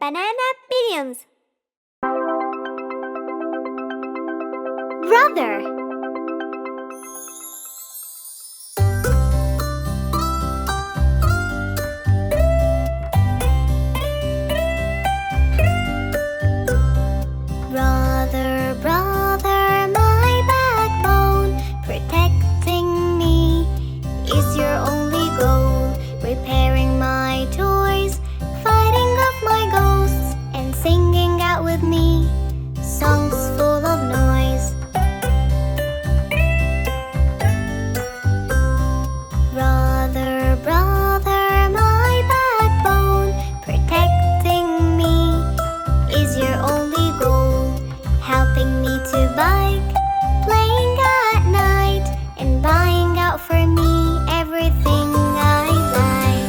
Banana billions. Brother. Brother, brother, my backbone, protecting me is your only goal. Repairing my toys, fighting off my ghosts, and singing out with me songs full of noise. Brother, brother, my backbone, protecting me is your only goal. Helping me to bike, playing at night, and buying out for me everything I like.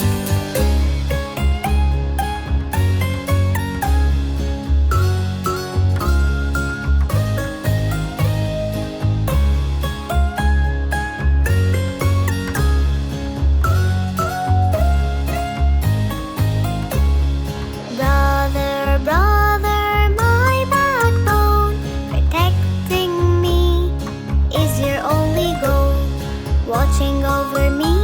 Brother, brother, my backbone, protecting me is your only goal. Watching over me